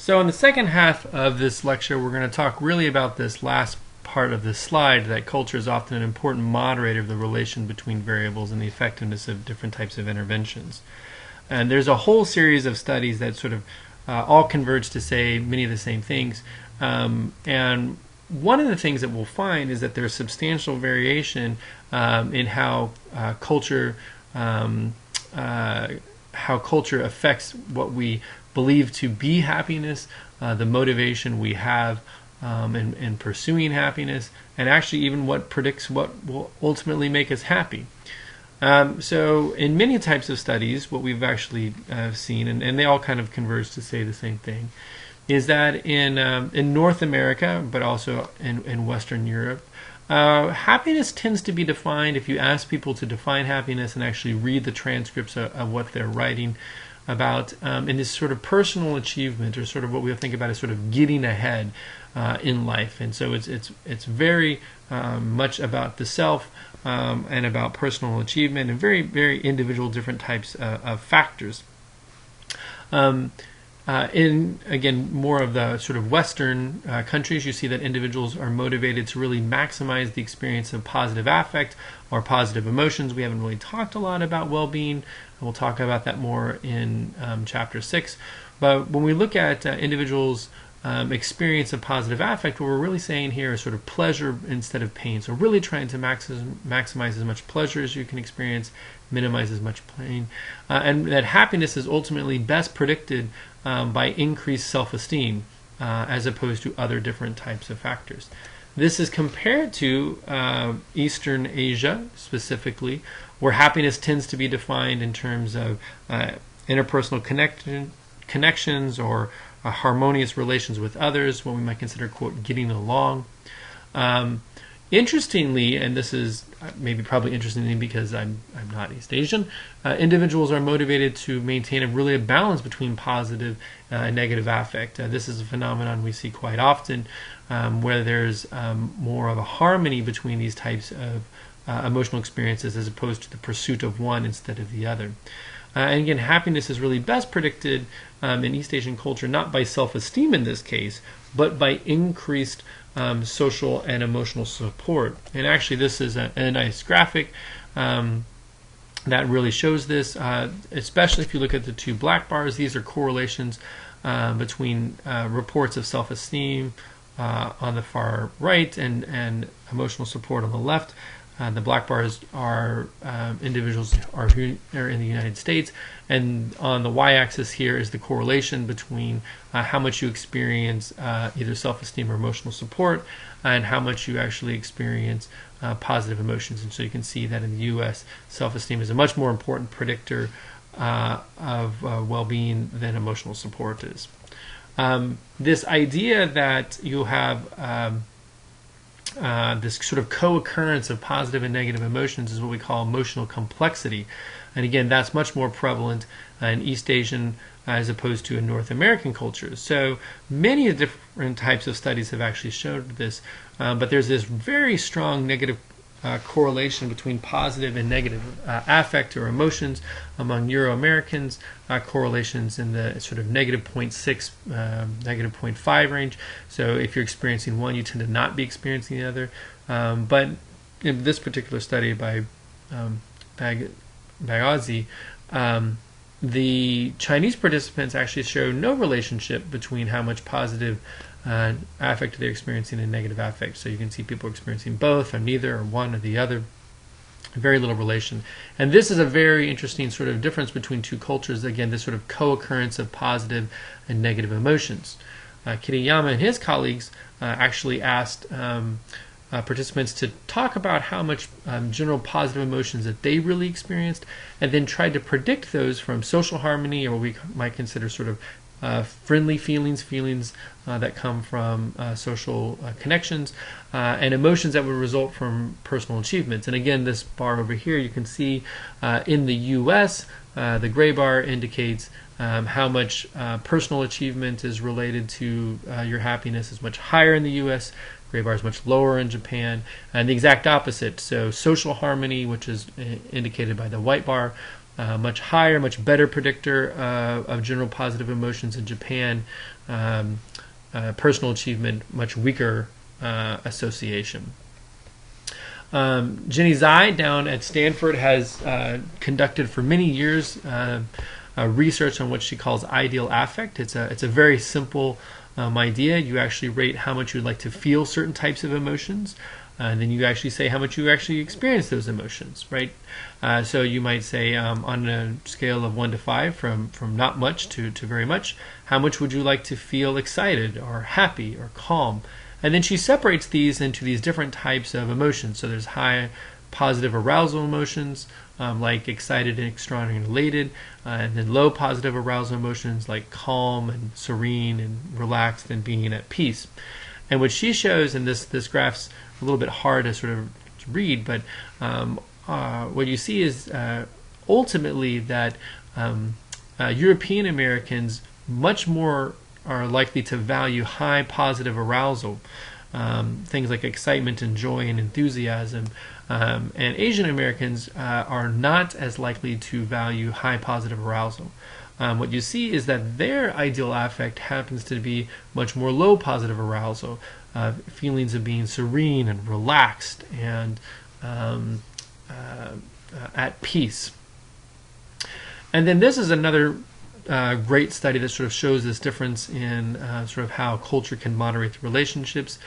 So in the second half of this lecture, we're going to talk really about this last part of this slide, that culture is often an important moderator of the relation between variables and the effectiveness of different types of interventions. And there's a whole series of studies that sort of all converge to say many of the same things. And one of the things that we'll find is that there's substantial variation in how culture affects what we believe to be happiness, the motivation we have in pursuing happiness, and actually even what predicts what will ultimately make us happy. So in many types of studies, what we've actually seen, and they all kind of converge to say the same thing, is that in North America, but also in Western Europe, happiness tends to be defined, if you ask people to define happiness and actually read the transcripts of what they're writing about, in this sort of personal achievement, or sort of what we'll think about as sort of getting ahead in life. And so it's very much about the self and about personal achievement and very, very individual different types of factors. In, again, more of the sort of Western countries, you see that individuals are motivated to really maximize the experience of positive affect or positive emotions. We haven't really talked a lot about well-being. We'll talk about that more in Chapter 6. But when we look at individuals' experience of positive affect, what we're really saying here is sort of pleasure instead of pain. So really trying to maximize as much pleasure as you can experience, minimize as much pain, and that happiness is ultimately best predicted by increased self-esteem as opposed to other different types of factors. This is compared to Eastern Asia specifically, where happiness tends to be defined in terms of interpersonal connections or harmonious relations with others, what we might consider, quote, getting along. Interestingly, and this is maybe probably interesting because I'm not East Asian, individuals are motivated to maintain a balance between positive and negative affect. This is a phenomenon we see quite often, where there's more of a harmony between these types of emotional experiences as opposed to the pursuit of one instead of the other. And again, happiness is really best predicted in East Asian culture not by self-esteem in this case, but by increased social and emotional support. And actually this is a nice graphic that really shows this, especially if you look at the two black bars. These are correlations between reports of self-esteem on the far right and emotional support on the left. The black bars are individuals who are in the United States, and on the y-axis here is the correlation between how much you experience either self-esteem or emotional support, and how much you actually experience positive emotions. And so you can see that in the U.S., self-esteem is a much more important predictor of well-being than emotional support is. This idea that you have this sort of co-occurrence of positive and negative emotions is what we call emotional complexity. And again, that's much more prevalent in East Asian as opposed to in North American cultures. So many different types of studies have actually showed this, but there's this very strong negative correlation between positive and negative affect or emotions among Euro-Americans, correlations in the sort of negative 0.6, negative 0.5 range. So if you're experiencing one, you tend to not be experiencing the other. But in this particular study by Bagazi, the Chinese participants actually show no relationship between how much positive affect they're experiencing and negative affect. So you can see people experiencing both or neither or one or the other. Very little relation. And this is a very interesting sort of difference between two cultures. Again, this sort of co-occurrence of positive and negative emotions. Kiriyama and his colleagues actually asked participants to talk about how much general positive emotions that they really experienced, and then tried to predict those from social harmony, or what we might consider sort of friendly feelings that come from social connections, and emotions that would result from personal achievements. And again, this bar over here, you can see in the U.S., the gray bar indicates how much personal achievement is related to your happiness is much higher in the U.S., gray bar is much lower in Japan, and the exact opposite. So social harmony, which is indicated by the white bar, much higher, much better predictor of general positive emotions in Japan. Personal achievement, much weaker association. Jenny Zai down at Stanford has conducted for many years research on what she calls ideal affect. It's a very simple idea. You actually rate how much you'd like to feel certain types of emotions, and then you actually say how much you actually experience those emotions, right? So you might say on a scale of 1 to 5, from not much to very much, how much would you like to feel excited or happy or calm? And then she separates these into these different types of emotions. So there's high positive arousal emotions, like excited and strong and elated, and then low positive arousal emotions like calm and serene and relaxed and being at peace. And what she shows, and this graph's a little bit hard to sort of read, but what you see is ultimately that European Americans much more are likely to value high positive arousal, things like excitement and joy and enthusiasm, and Asian Americans are not as likely to value high positive arousal. What you see is that their ideal affect happens to be much more low positive arousal, feelings of being serene and relaxed and at peace. And then this is another great study that sort of shows this difference in sort of how culture can moderate the relationships.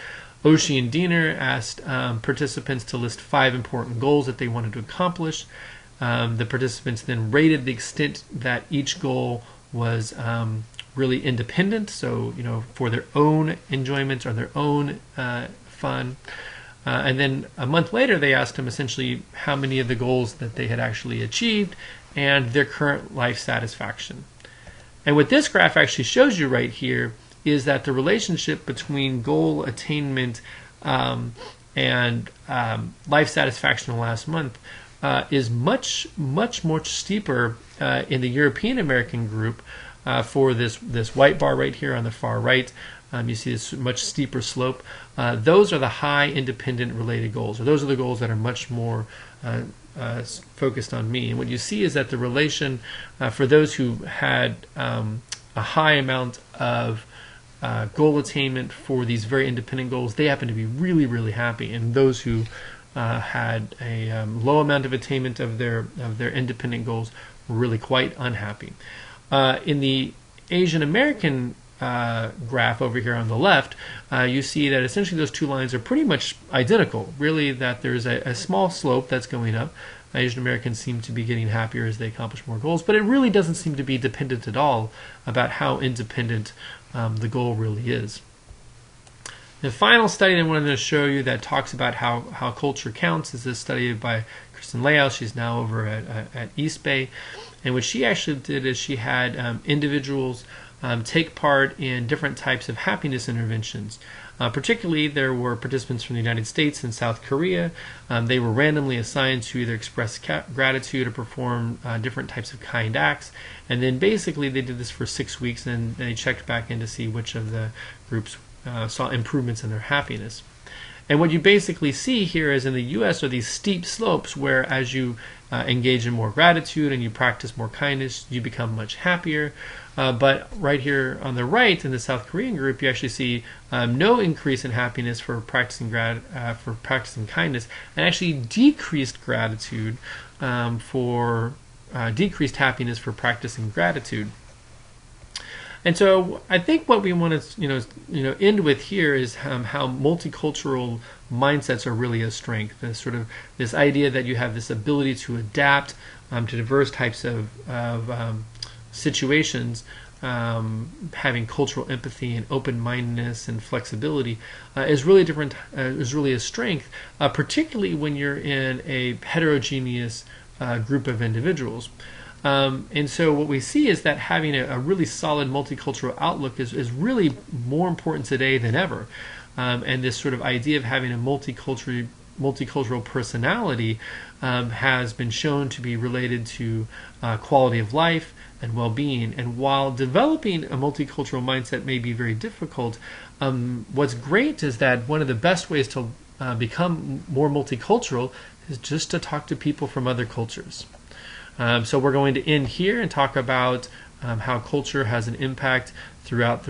Oshie and Diener asked participants to list 5 important goals that they wanted to accomplish. The participants then rated the extent that each goal was really independent, so for their own enjoyment or their own fun. And then a month later, they asked them essentially how many of the goals that they had actually achieved and their current life satisfaction. And what this graph actually shows you right here is that the relationship between goal attainment and life satisfaction in the last month is much more steeper in the European American group for this white bar right here on the far right. You see this much steeper slope. Those are the high independent related goals, or those are the goals that are much more focused on me. And what you see is that the relation for those who had a high amount of goal attainment for these very independent goals, they happen to be really happy. And those who had a low amount of attainment of their independent goals were really quite unhappy. In the Asian American graph over here on the left, you see that essentially those two lines are pretty much identical. Really, that there's a small slope that's going up. Asian Americans seem to be getting happier as they accomplish more goals, but it really doesn't seem to be dependent at all about how independent the goal really is. The final study that I wanted to show you that talks about how culture counts is this study by Kristen Leal. She's now over at East Bay. And what she actually did is she had individuals take part in different types of happiness interventions. Particularly, there were participants from the United States and South Korea. They were randomly assigned to either express gratitude or perform different types of kind acts. And then basically they did this for 6 weeks, and they checked back in to see which of the groups saw improvements in their happiness. And what you basically see here is in the U.S. are these steep slopes where as you engage in more gratitude and you practice more kindness, you become much happier. But right here on the right in the South Korean group, you actually see no increase in happiness for practicing kindness, and actually decreased gratitude for decreased happiness for practicing gratitude. And so I think what we want to end with here is how multicultural mindsets are really a strength. This idea that you have this ability to adapt to diverse types of situations, having cultural empathy and open-mindedness and flexibility is really a strength, particularly when you're in a heterogeneous group of individuals. And so what we see is that having a really solid multicultural outlook is really more important today than ever. And this sort of idea of having a multicultural personality has been shown to be related to quality of life and well-being. And while developing a multicultural mindset may be very difficult, what's great is that one of the best ways to become more multicultural is just to talk to people from other cultures. So we're going to end here and talk about how culture has an impact throughout the